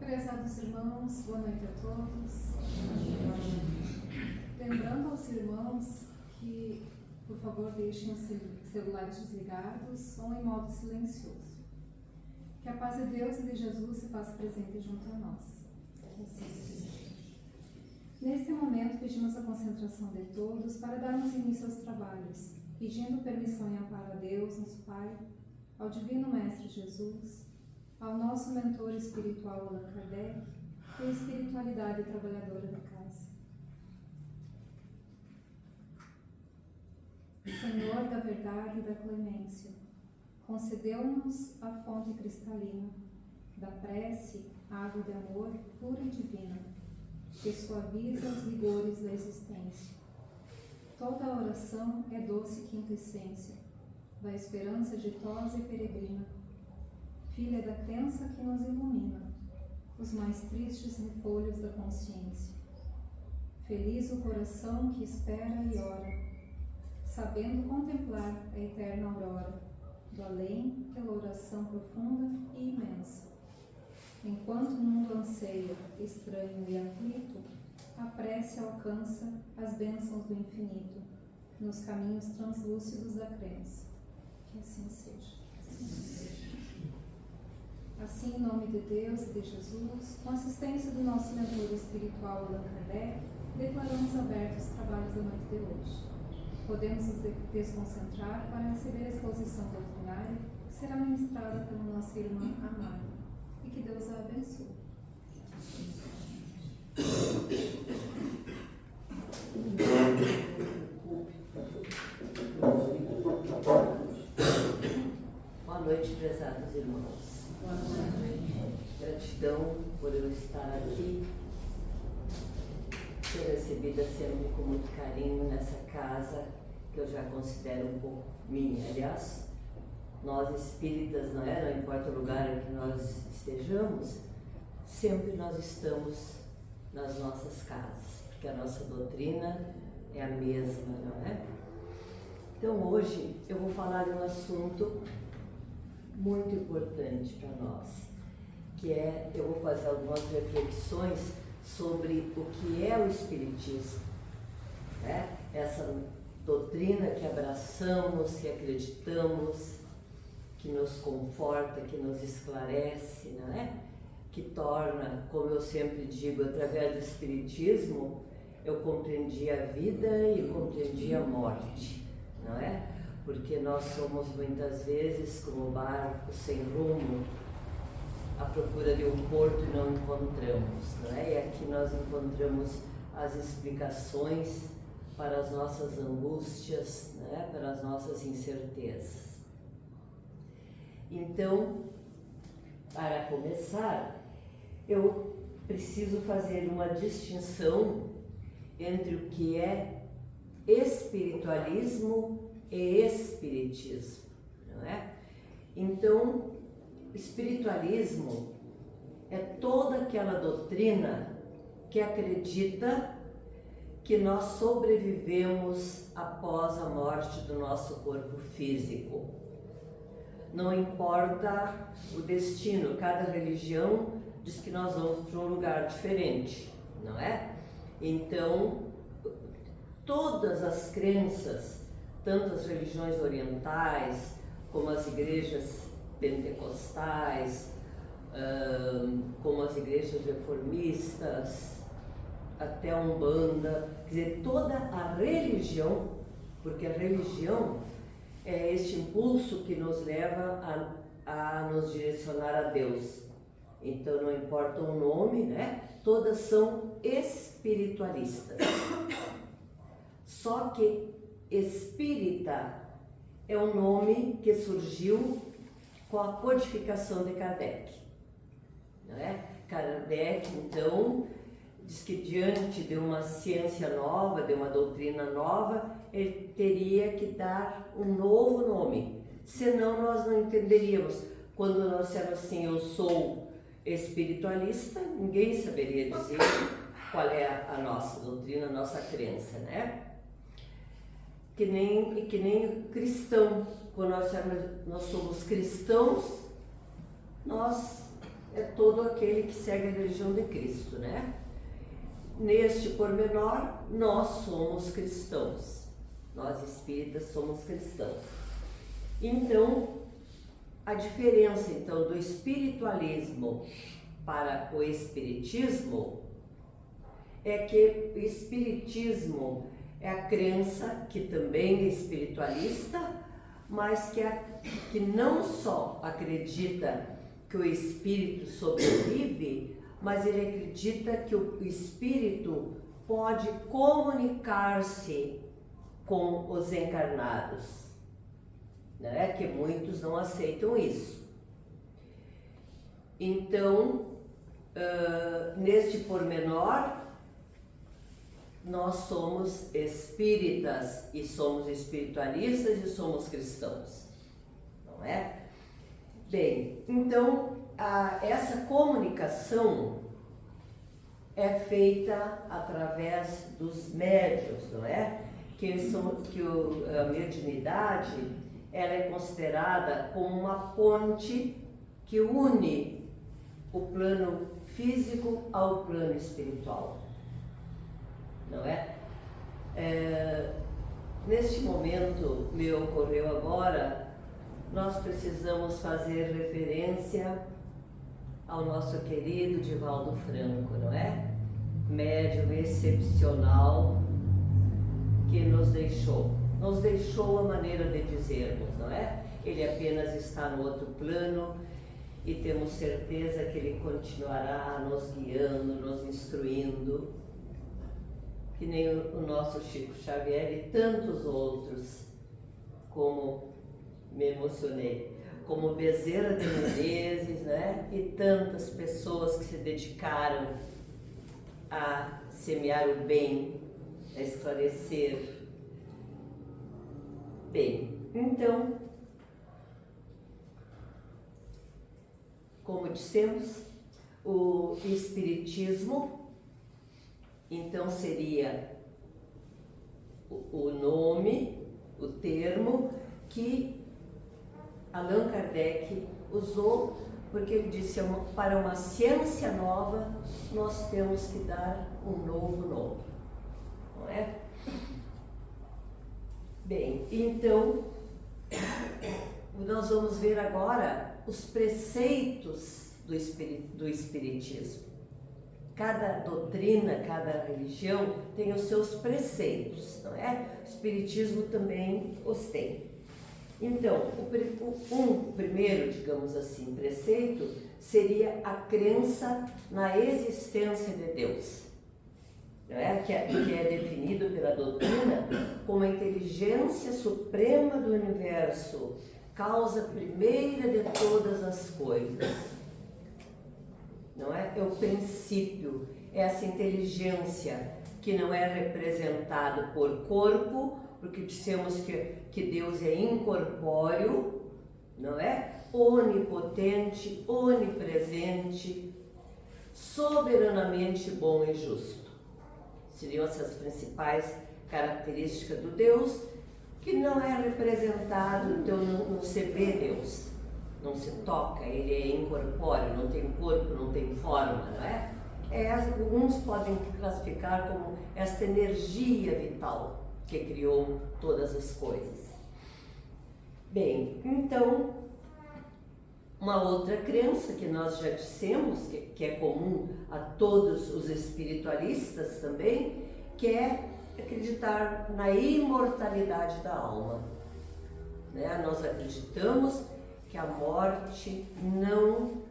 Prezados irmãos, boa noite a todos. Lembrando aos irmãos que, por favor, deixem os celulares desligados ou em modo silencioso. Que a paz de Deus e de Jesus se faça presente junto a nós. Neste momento, pedimos a concentração de todos para darmos início aos trabalhos, pedindo permissão e amparo a Deus, nosso Pai, ao Divino Mestre Jesus, ao nosso mentor espiritual Allan Kardec e à espiritualidade trabalhadora da casa. Senhor da verdade e da clemência, concedeu-nos a fonte cristalina da prece, água de amor pura e divina, que suaviza os rigores da existência. Toda a oração é doce quintessência da esperança ditosa e peregrina, filha da crença que nos ilumina os mais tristes refolhos da consciência. Feliz o coração que espera e ora, sabendo contemplar a eterna aurora do além pela oração profunda e imensa. Enquanto o mundo anseia, estranho e aflito, a prece alcança as bênçãos do infinito nos caminhos translúcidos da crença. Que assim seja. Assim, em nome de Deus e de Jesus, com assistência do nosso mentor espiritual Allan Kardec, declaramos abertos os trabalhos da noite de hoje. Podemos nos desconcentrar para receber a exposição doutrinária que será ministrada pela nossa irmã amada. E que Deus a abençoe. Boa noite, prezados irmãos. Boa noite. Gratidão por eu estar aqui, ser recebida sempre com muito carinho nessa casa que eu já considero um pouco minha. Aliás, nós espíritas, não importa o lugar em que nós estejamos, sempre nós estamos nas nossas casas, porque a nossa doutrina é a mesma, não é? Então hoje eu vou falar de um assunto muito importante para nós, que é, eu vou fazer algumas reflexões sobre o que é o Espiritismo, né? Essa doutrina que abraçamos, que acreditamos, que nos conforta, que nos esclarece, não é? Que torna, como eu sempre digo, através do Espiritismo, eu compreendi a vida e compreendi a morte, não é? Porque nós somos muitas vezes como barcos sem rumo, à procura de um porto e não encontramos, não é? E aqui nós encontramos as explicações para as nossas angústias, né? Para as nossas incertezas. Então, para começar, eu preciso fazer uma distinção entre o que é espiritualismo e espiritismo, não é? Então, espiritualismo é toda aquela doutrina que acredita que nós sobrevivemos após a morte do nosso corpo físico. Não importa o destino, cada religião diz que nós vamos para um lugar diferente, não é? Então, todas as crenças, tanto as religiões orientais, como as igrejas pentecostais, como as igrejas reformistas, até a Umbanda, quer dizer, toda a religião, porque a religião é este impulso que nos leva a nos direcionar a Deus. Então não importa o nome, né? Todas são espiritualistas. Só que espírita é um nome que surgiu com a codificação de Kardec, não é? Kardec, então, diz que diante de uma ciência nova, de uma doutrina nova, ele teria que dar um novo nome, senão nós não entenderíamos. Quando nós dissemos assim, eu sou espiritualista, ninguém saberia dizer qual é a nossa doutrina, a nossa crença, né? Que nem cristão, quando nós somos cristãos, nós é todo aquele que segue a religião de Cristo, né? Neste pormenor, nós somos cristãos. Nós espíritas somos cristãos. Então, a diferença então do espiritualismo para o espiritismo é que o espiritismo é a crença que também é espiritualista, mas que não só acredita que o espírito sobrevive, mas ele acredita que o espírito pode comunicar-se com os encarnados, né? Que muitos não aceitam isso. Então, neste pormenor, nós somos espíritas e somos espiritualistas e somos cristãos, não é? Bem, então essa comunicação é feita através dos médiuns, não é? A mediunidade, ela é considerada como uma ponte que une o plano físico ao plano espiritual, não é? Neste momento me ocorreu agora, nós precisamos fazer referência ao nosso querido Divaldo Franco, não é? Médium excepcional que nos deixou a maneira de dizermos, não é? Ele apenas está no outro plano e temos certeza que ele continuará nos guiando, nos instruindo, que nem o nosso Chico Xavier e tantos outros, como me emocionei, como Bezerra de Menezes, né? E tantas pessoas que se dedicaram a semear o bem, a esclarecer. Bem, então, como dissemos, o espiritismo, então seria o nome, o termo que Allan Kardec usou, porque ele disse, para uma ciência nova, nós temos que dar um novo nome, não é? Bem, então, nós vamos ver agora os preceitos do espiritismo. Cada doutrina, cada religião tem os seus preceitos, não é? O espiritismo também os tem. Então, o primeiro, digamos assim, preceito seria a crença na existência de Deus, não é? Que é definido pela doutrina como a inteligência suprema do universo, causa primeira de todas as coisas, não é? É o princípio, essa inteligência que não é representada por corpo, porque dissemos que Deus é incorpóreo, não é? Onipotente, onipresente, soberanamente bom e justo. Seriam essas principais características do Deus, que não é representado, então não se vê Deus, não se toca, ele é incorpóreo, não tem corpo, não tem forma, não é? Alguns podem classificar como esta energia vital que criou todas as coisas. Bem, então, uma outra crença que nós já dissemos, que é comum a todos os espiritualistas também, que é acreditar na imortalidade da alma, né? Nós acreditamos que a morte não,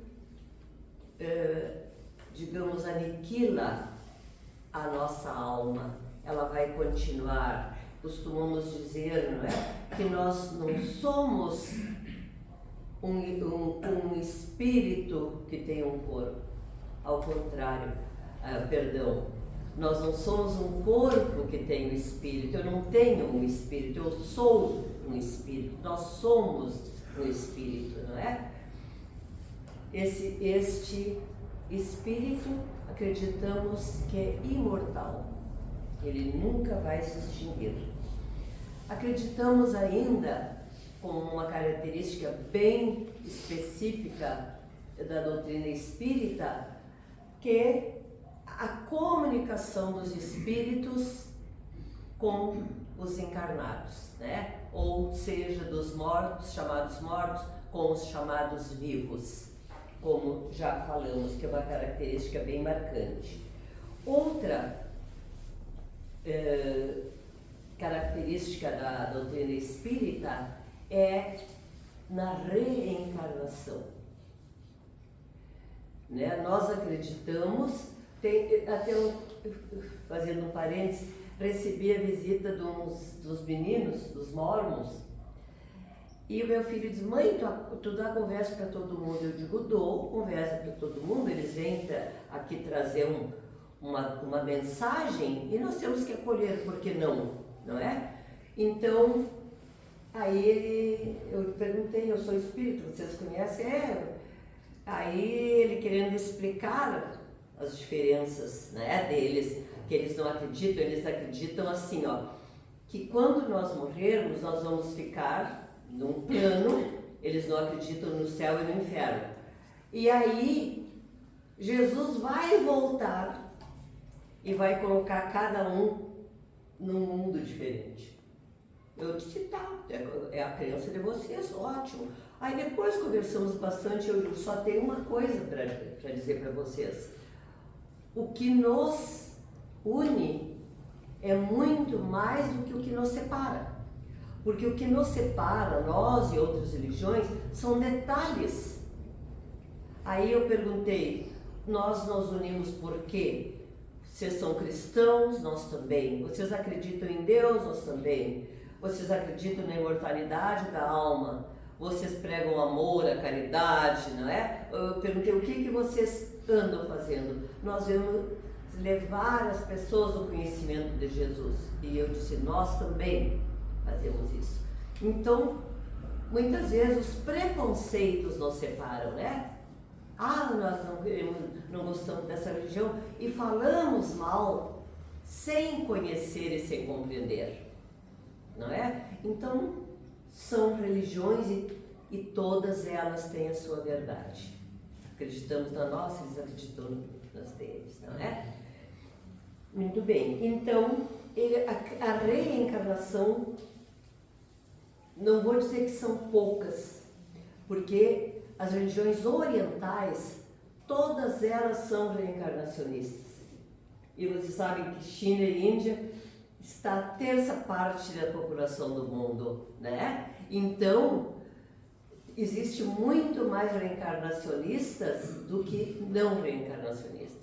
digamos, aniquila a nossa alma, ela vai continuar. Costumamos dizer, não é, que nós não somos um espírito que tem um corpo, ao contrário, nós não somos um corpo que tem um espírito, eu não tenho um espírito, eu sou um espírito, nós somos um espírito, não é? Este espírito acreditamos que é imortal, ele nunca vai se extinguir. Acreditamos ainda, com uma característica bem específica da doutrina espírita, que a comunicação dos espíritos com os encarnados, né? Ou seja, dos mortos, chamados mortos, com os chamados vivos, como já falamos, que é uma característica bem marcante. Outra característica da doutrina espírita é na reencarnação. Né? Nós acreditamos, fazendo um parênteses, recebi a visita dos meninos, dos mormons, e o meu filho diz: mãe, tu dá conversa para todo mundo? Eu digo: dou conversa para todo mundo, eles vêm aqui trazer uma mensagem e nós temos que acolher, por que não? Não é? Então, aí eu perguntei: eu sou espírito, vocês conhecem? Aí ele querendo explicar as diferenças, né, deles, que eles não acreditam, eles acreditam assim, ó, que quando nós morrermos, nós vamos ficar num plano, eles não acreditam no céu e no inferno. E aí, Jesus vai voltar e vai colocar cada um num mundo diferente. Eu disse: tá, é a crença de vocês, ótimo. Aí depois conversamos bastante, eu só tenho uma coisa para dizer para vocês. O que nos une é muito mais do que o que nos separa. Porque o que nos separa, nós e outras religiões, são detalhes. Aí eu perguntei: nós nos unimos por quê? Vocês são cristãos, nós também. Vocês acreditam em Deus, nós também. Vocês acreditam na imortalidade da alma. Vocês pregam o amor, a caridade, não é? Eu perguntei: o que vocês andam fazendo? Nós vamos levar as pessoas ao conhecimento de Jesus. E eu disse: nós também fazemos isso. Então, muitas vezes os preconceitos nos separam, né? Nós não gostamos dessa religião e falamos mal sem conhecer e sem compreender, não é? Então, são religiões e todas elas têm a sua verdade. Acreditamos na nossa, eles acreditam nas deles, não é? Muito bem, então a reencarnação, não vou dizer que são poucas, porque as religiões orientais, todas elas são reencarnacionistas. E vocês sabem que China e Índia está a terça parte da população do mundo, né? Então, existe muito mais reencarnacionistas do que não reencarnacionistas.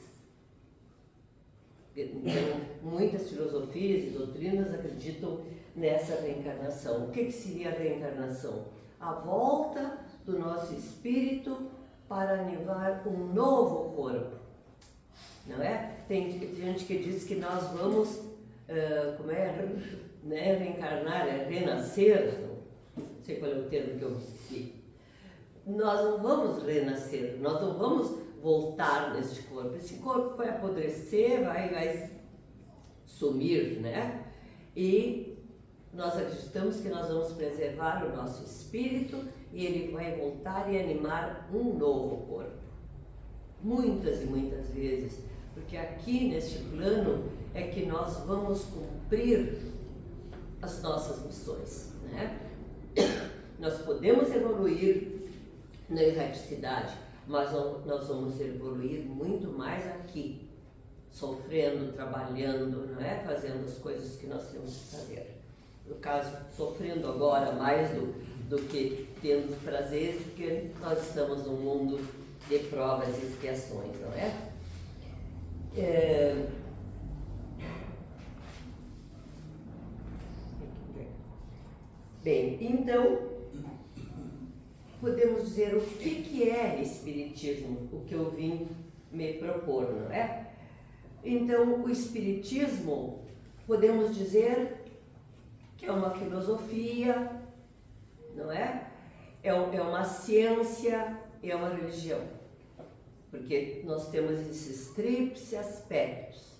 Então, muitas filosofias e doutrinas acreditam nessa reencarnação. O que seria a reencarnação? A volta do nosso espírito para animar um novo corpo, não é? Tem gente que diz que nós vamos, reencarnar, renascer, não sei qual é o termo que eu esqueci. Nós não vamos renascer, nós não vamos voltar neste corpo. Esse corpo vai apodrecer, vai sumir, né? E nós acreditamos que nós vamos preservar o nosso espírito e ele vai voltar e animar um novo corpo. Muitas e muitas vezes, porque aqui neste plano é que nós vamos cumprir as nossas missões, né? Nós podemos evoluir na erraticidade, mas nós vamos evoluir muito mais aqui, sofrendo, trabalhando, não é? Fazendo as coisas que nós temos que fazer. No caso, sofrendo agora mais do que tendo prazeres, porque nós estamos num mundo de provas e expiações, não é? Bem, então, podemos dizer o que é Espiritismo, o que eu vim me propor, não é? Então, o Espiritismo, podemos dizer que é uma filosofia, não é? É uma ciência, é uma religião. Porque nós temos esses tríplice aspectos,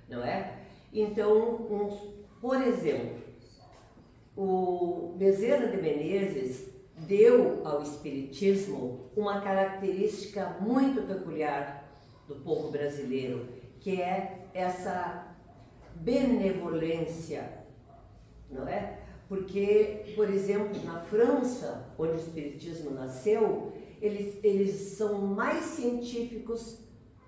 não é? Então, por exemplo, o Bezerra de Menezes deu ao Espiritismo uma característica muito peculiar do povo brasileiro, que é essa benevolência, não é? Porque, por exemplo, na França, onde o Espiritismo nasceu, eles são mais científicos,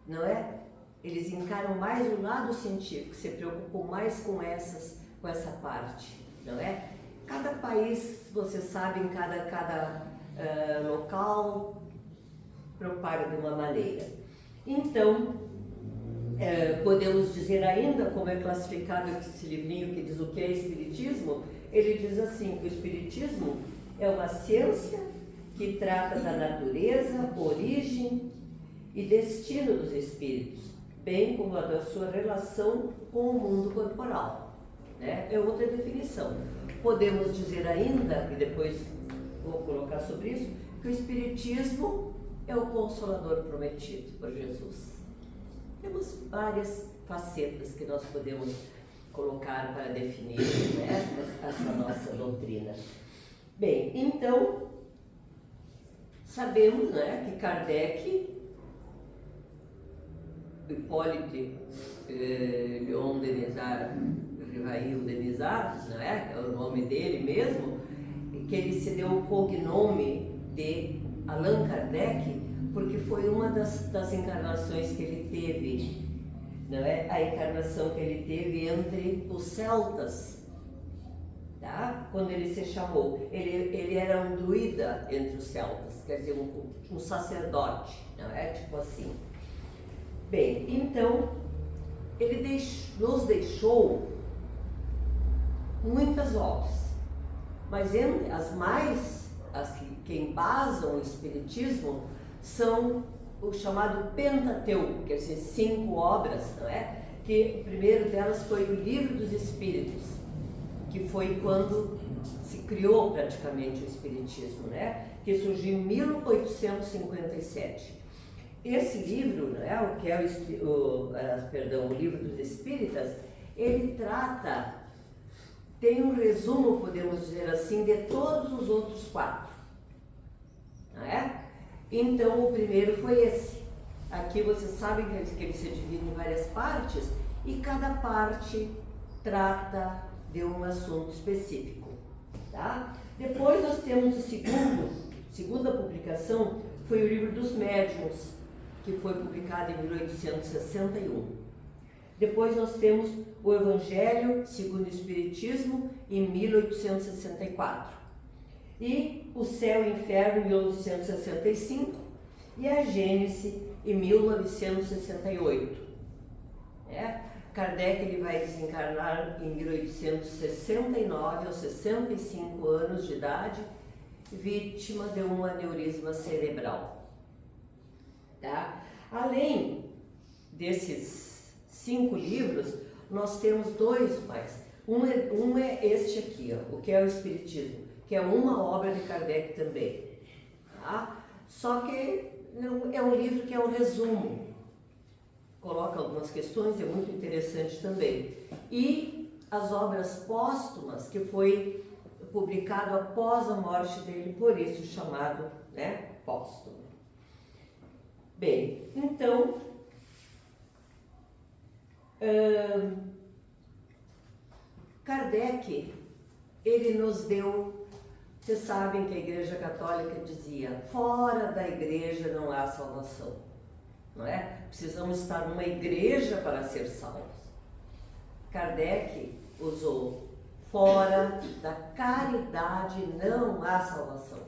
não é? Eles encaram mais o lado científico, se preocupam mais com essa parte, não é? Cada país, você sabe, em cada local propaga de uma maneira. Então, podemos dizer ainda, como é classificado esse livrinho que diz o que é Espiritismo, ele diz assim, que o Espiritismo é uma ciência que trata da natureza, origem e destino dos espíritos, bem como a da sua relação com o mundo corporal, né? É outra definição. Podemos dizer ainda, e depois vou colocar sobre isso, que o Espiritismo é o Consolador prometido por Jesus. Temos várias facetas que nós podemos colocar para definir, né, essa nossa doutrina. Bem, então, sabemos, né, que Kardec, Hippolyte Léon Denisard, Rivail Denisard, não é? É o nome dele mesmo, que ele se deu o cognome de Allan Kardec, porque foi uma das encarnações que ele teve, não é? A encarnação que ele teve entre os celtas, tá? Quando ele se chamou, ele era um druida entre os celtas, quer dizer, um sacerdote, não é? Tipo assim. Bem, então, ele nos deixou muitas obras, mas entre as que embasam o Espiritismo são o chamado Pentateuco, quer dizer, 5 obras, não é? Que o primeiro delas foi o Livro dos Espíritos, que foi quando se criou praticamente o Espiritismo, né? Que surgiu em 1857. Esse livro, né, o que é o Livro dos Espíritas, ele trata, tem um resumo, podemos dizer assim, de todos os outros 4, não é? Então, o primeiro foi esse. Aqui vocês sabem que ele se divide em várias partes e cada parte trata de um assunto específico, tá? Depois nós temos segunda publicação, foi o Livro dos Médiuns, que foi publicado em 1861. Depois nós temos o Evangelho segundo o Espiritismo, em 1864. E o Céu e o Inferno, em 1865, e a Gênese, em 1968. Kardec ele vai desencarnar em 1869, aos 65 anos de idade, vítima de um aneurisma cerebral. Tá? Além desses 5 livros, nós temos 2 mais. Um é este aqui, ó, o que é o Espiritismo, que é uma obra de Kardec também. Tá? Só que é um livro que é um resumo. Coloca algumas questões, é muito interessante também. E as obras póstumas, que foi publicado após a morte dele, por isso chamado, né, póstumo. Bem, então, Kardec, ele nos deu, vocês sabem que a Igreja Católica dizia, fora da igreja não há salvação, não é? Precisamos estar numa igreja para ser salvos. Kardec usou, fora da caridade não há salvação.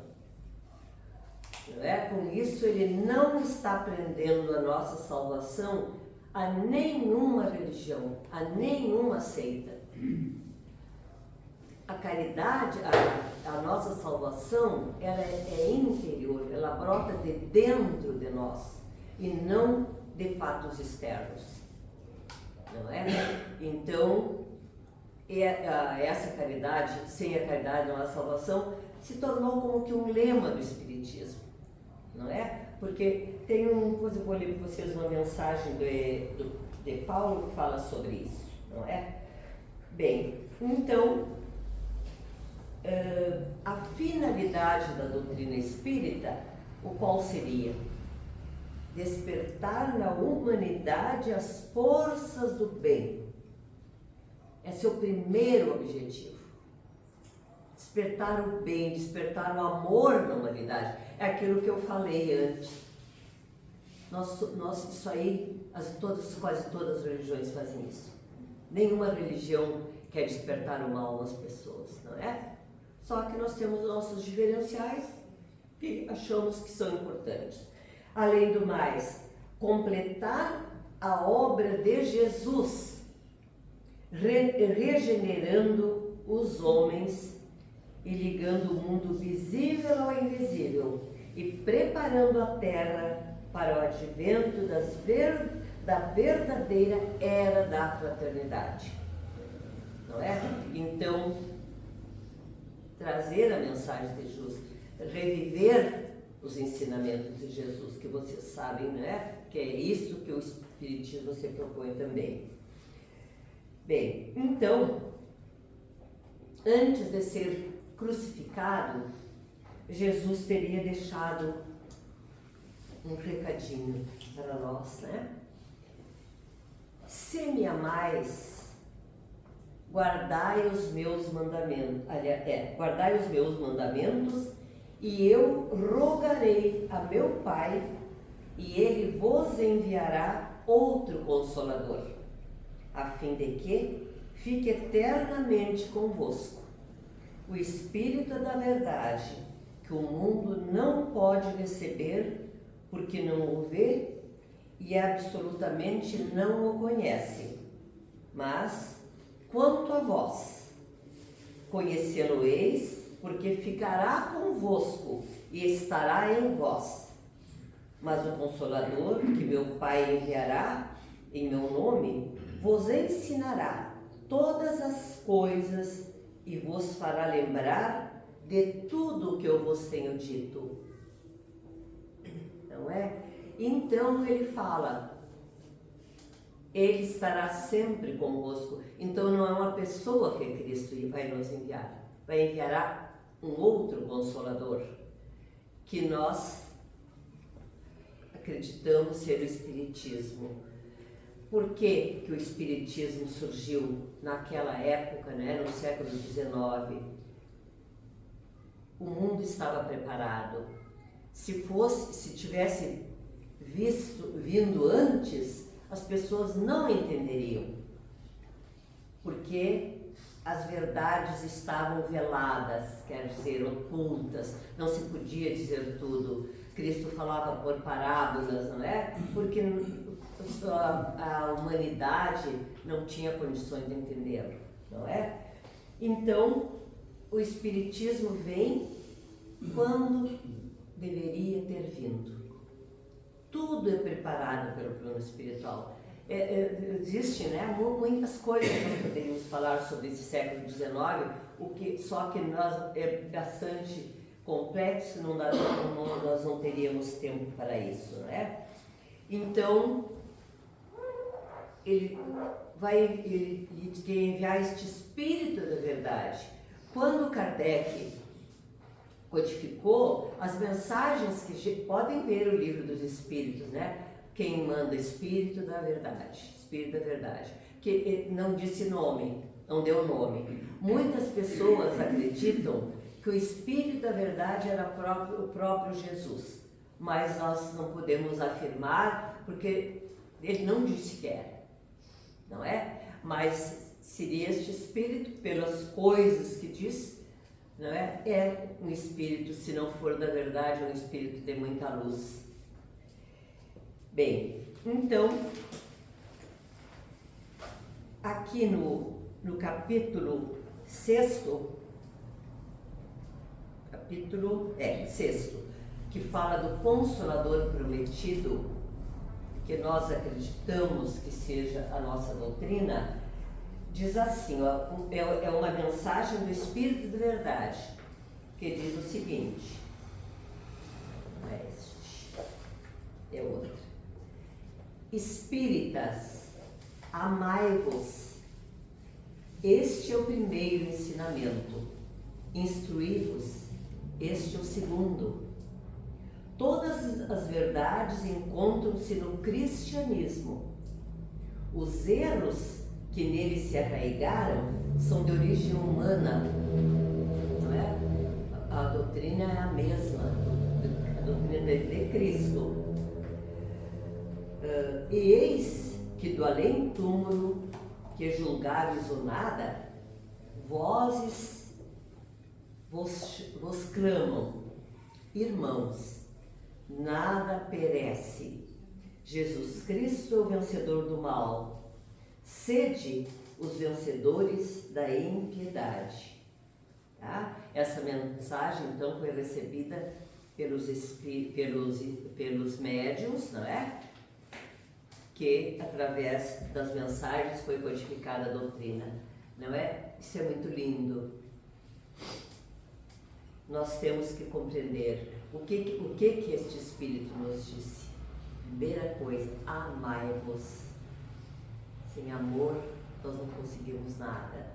Não é? Com isso, ele não está prendendo a nossa salvação a nenhuma religião, a nenhuma seita. A caridade, a nossa salvação, ela é interior, ela brota de dentro de nós e não de fatos externos. Não é? Então, essa caridade, sem a caridade não há salvação, se tornou como que um lema do Espiritismo. Não é? Porque tem depois eu vou ler para vocês uma mensagem de Paulo que fala sobre isso, não é? Bem, então, a finalidade da doutrina espírita, o qual seria? Despertar na humanidade as forças do bem. Esse é o primeiro objetivo. Despertar o bem, despertar o amor na humanidade. É aquilo que eu falei antes. Isso aí, quase todas as religiões fazem isso. Nenhuma religião quer despertar o mal nas pessoas, não é? Só que nós temos nossos diferenciais e achamos que são importantes. Além do mais, completar a obra de Jesus, regenerando os homens e ligando o mundo visível ao invisível e preparando a terra para o advento da verdadeira era da fraternidade. Não é? Então, trazer a mensagem de Jesus, reviver os ensinamentos de Jesus, que vocês sabem, né? Que é isso que o Espiritismo se propõe também. Bem, então, antes de ser crucificado, Jesus teria deixado um recadinho para nós, né? Se me amais, guardai os meus mandamentos. Guardai os meus mandamentos, e eu rogarei a meu Pai, e ele vos enviará outro Consolador, a fim de que fique eternamente convosco, o Espírito da verdade, que o mundo não pode receber, porque não o vê e absolutamente não o conhece. Mas, quanto a vós, conhecê-lo-eis, porque ficará convosco e estará em vós. Mas o Consolador, que meu Pai enviará em meu nome, vos ensinará todas as coisas e vos fará lembrar de tudo o que eu vos tenho dito. Não é? Então ele fala, ele estará sempre convosco. Então não é uma pessoa que Cristo vai nos enviar, vai enviar um outro Consolador, que nós acreditamos ser o Espiritismo. Por que o Espiritismo surgiu naquela época, né, no século XIX? O mundo estava preparado. Se tivesse vindo antes, as pessoas não entenderiam, porque as verdades estavam veladas, quer dizer, ocultas, não se podia dizer tudo. Cristo falava por parábolas, não é? Porque a humanidade não tinha condições de entendê-lo, não é? Então, o Espiritismo vem quando deveria ter vindo. Tudo é preparado pelo plano espiritual. Existe, né, muitas coisas que nós poderíamos falar sobre esse século XIX, só que é bastante complexo, nós não teríamos tempo para isso, né? Então, ele quer enviar este Espírito da verdade. Quando Kardec codificou as mensagens que podem ver o livro dos Espíritos, né? Quem manda Espírito da verdade, Espírito da verdade, que não disse nome, não deu nome. Muitas pessoas acreditam que o Espírito da verdade era o próprio Jesus, mas nós não podemos afirmar, porque ele não disse que era, não é? Mas seria este Espírito, pelas coisas que diz, não é? É um Espírito, se não for da verdade, é um Espírito de muita luz. Bem, então, aqui no capítulo 6º, que fala do Consolador prometido, que nós acreditamos que seja a nossa doutrina, diz assim, ó, é uma mensagem do Espírito de Verdade, que diz o seguinte, não é este, é outro. Espíritas, amai-vos. Este é o primeiro ensinamento. instruí-vos, este é o segundo. Todas as verdades encontram-se no cristianismo. Os erros que nele se arraigaram são de origem humana, não é? A doutrina é a mesma, a doutrina de Cristo. E eis que do além-túmulo, que julgares o nada, vozes vos clamam, irmãos, nada perece. Jesus Cristo é o vencedor do mal. Sede os vencedores da impiedade. Tá? Essa mensagem, então, foi recebida pelos médiuns, não é? Que, através das mensagens, foi codificada a doutrina. Não é? Isso é muito lindo. Nós temos que compreender o que este Espírito nos disse. Primeira coisa, amai-vos. Sem amor, nós não conseguimos nada.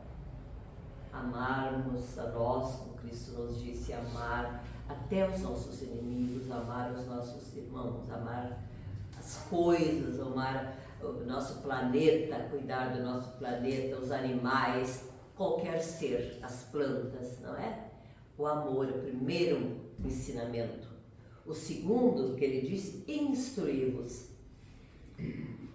Amarmos a nós, como Cristo nos disse, amar até os nossos inimigos, amar os nossos irmãos, amar as coisas, amar o nosso planeta, cuidar do nosso planeta, os animais, qualquer ser, as plantas, não é? O amor é o primeiro ensinamento. O segundo, que ele diz, instruí-vos.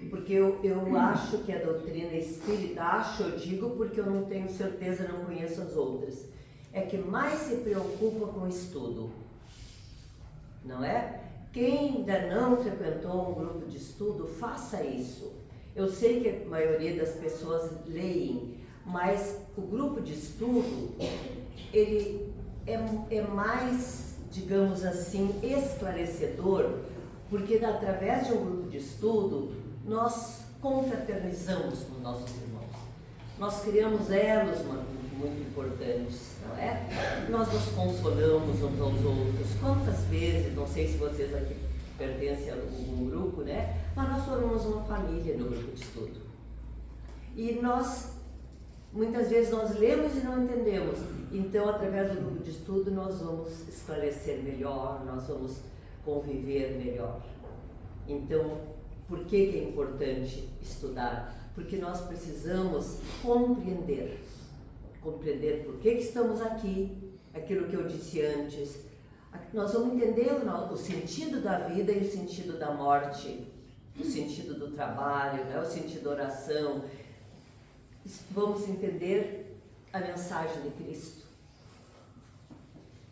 Porque eu acho que a doutrina espírita, eu digo porque eu não tenho certeza, não conheço as outras, é que mais se preocupa com o estudo, não é? Quem ainda não frequentou um grupo de estudo, faça isso. Eu sei que a maioria das pessoas leem, mas o grupo de estudo, ele é mais, digamos assim, esclarecedor, porque através de um grupo de estudo, nós confraternizamos com nossos irmãos. Nós criamos elos muito importantes, não é? Nós nos consolamos uns aos outros. Quantas vezes, não sei se vocês aqui pertencem a algum grupo, né? Mas nós formamos uma família no grupo de estudo. E muitas vezes nós lemos e não entendemos. Então, através do grupo de estudo, nós vamos esclarecer melhor, nós vamos conviver melhor. Então, por que é importante estudar? Porque nós precisamos compreender por que estamos aqui, aquilo que eu disse antes. Nós vamos entender o sentido da vida e o sentido da morte, o sentido do trabalho, né? O sentido da oração. Vamos entender a mensagem de Cristo.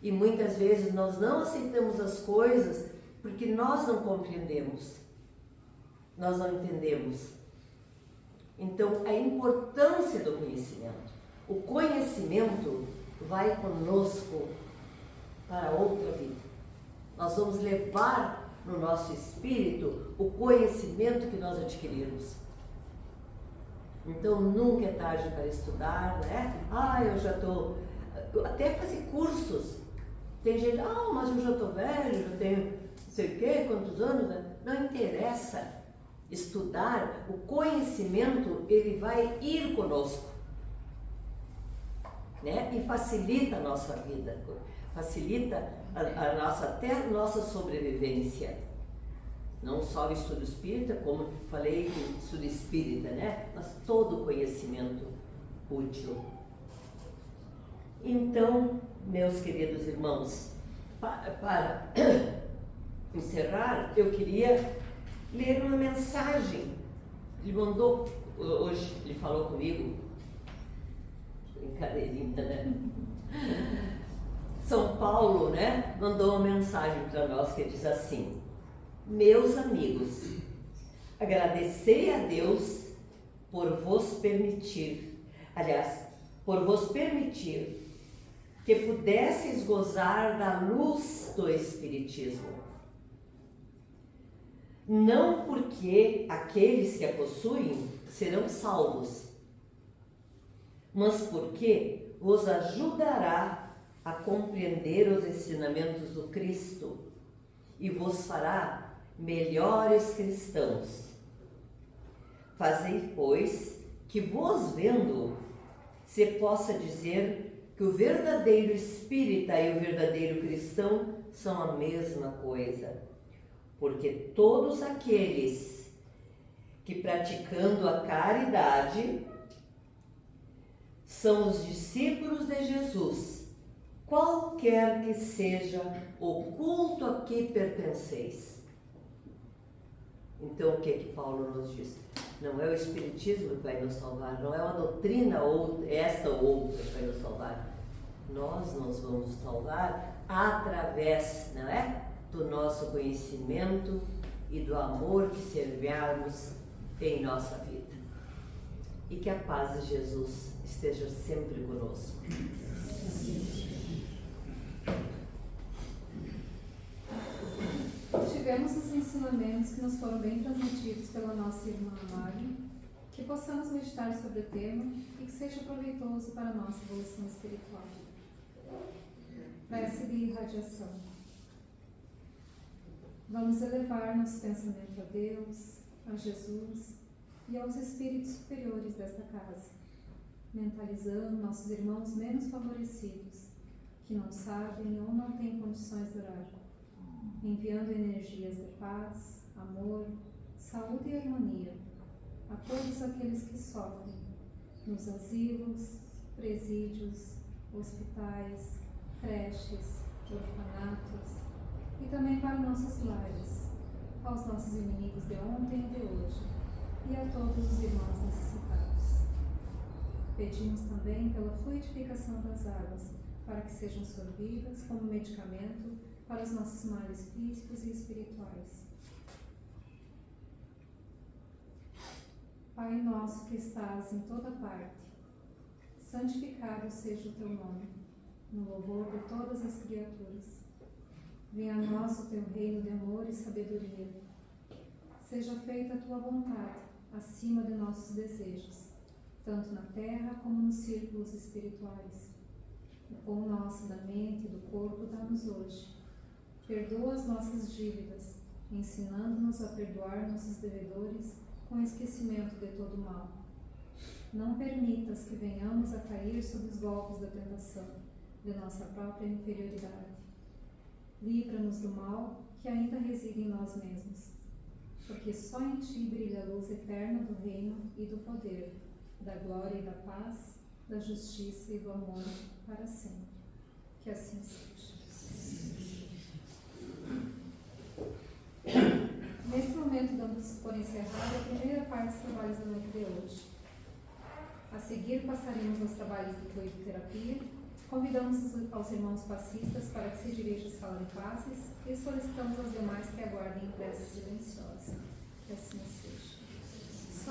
E muitas vezes nós não aceitamos as coisas porque nós não compreendemos, nós não entendemos. Então, a importância do conhecimento. O conhecimento vai conosco para outra vida. Nós vamos levar no nosso espírito o conhecimento que nós adquirimos. Então, nunca é tarde para estudar, né? Eu já estou... Até fazer cursos. Tem gente, mas eu já estou velho, já tenho não sei o quê, quantos anos, né? Não interessa. Estudar, o conhecimento, ele vai ir conosco, né? E facilita a nossa vida, facilita até a nossa sobrevivência. Não só o estudo espírita, como falei, o estudo espírita, né? Mas todo conhecimento útil. Então, meus queridos irmãos, para encerrar, eu queria ler uma mensagem. Ele mandou, hoje ele falou comigo, brincadeirinha, né? São Paulo, né? Mandou uma mensagem para nós que diz assim: meus amigos, agradecei a Deus por vos permitir que pudesseis gozar da luz do Espiritismo. Não porque aqueles que a possuem serão salvos, mas porque vos ajudará a compreender os ensinamentos do Cristo e vos fará melhores cristãos. Fazei, pois, que vos vendo, se possa dizer que o verdadeiro espírita e o verdadeiro cristão são a mesma coisa, porque todos aqueles que praticando a caridade são os discípulos de Jesus, qualquer que seja o culto a que pertenceis. Então o que Paulo nos diz? Não é o Espiritismo que vai nos salvar, não é uma doutrina ou esta ou outra que vai nos salvar. Nós nos vamos salvar através, não é? Do nosso conhecimento e do amor que semearmos em nossa vida. E que a paz de Jesus esteja sempre conosco. Tivemos os ensinamentos que nos foram bem transmitidos pela nossa irmã Mari, que possamos meditar sobre o tema e que seja proveitoso para a nossa evolução espiritual. Prece de irradiação. Vamos elevar nosso pensamento a Deus, a Jesus e aos espíritos superiores desta casa, mentalizando nossos irmãos menos favorecidos, que não sabem ou não têm condições de orar, enviando energias de paz, amor, saúde e harmonia a todos aqueles que sofrem nos asilos, presídios, hospitais, creches, orfanatos e também para nossos lares, aos nossos inimigos de ontem e de hoje e a todos os irmãos necessitados. Pedimos também pela fluidificação das águas para que sejam sorvidas como medicamento para os nossos males físicos e espirituais. Pai nosso que estás em toda parte, santificado seja o teu nome, no louvor de todas as criaturas. Venha a nós o teu reino de amor e sabedoria. Seja feita a tua vontade, acima de nossos desejos, tanto na terra como nos círculos espirituais. O pão nosso da mente e do corpo dá-nos hoje. Perdoa as nossas dívidas, ensinando-nos a perdoar nossos devedores com esquecimento de todo o mal. Não permitas que venhamos a cair sob os golpes da tentação, de nossa própria inferioridade. Livra-nos do mal que ainda reside em nós mesmos, porque só em ti brilha a luz eterna do reino e do poder, da glória e da paz, da justiça e do amor para sempre. Que assim seja. Neste momento, damos por encerrada a primeira parte dos trabalhos da noite de hoje. A seguir, passaremos aos trabalhos de fluidoterapia. Convidamos aos irmãos passistas para que se dirijam à sala de passes e solicitamos aos demais que aguardem em prece silenciosa.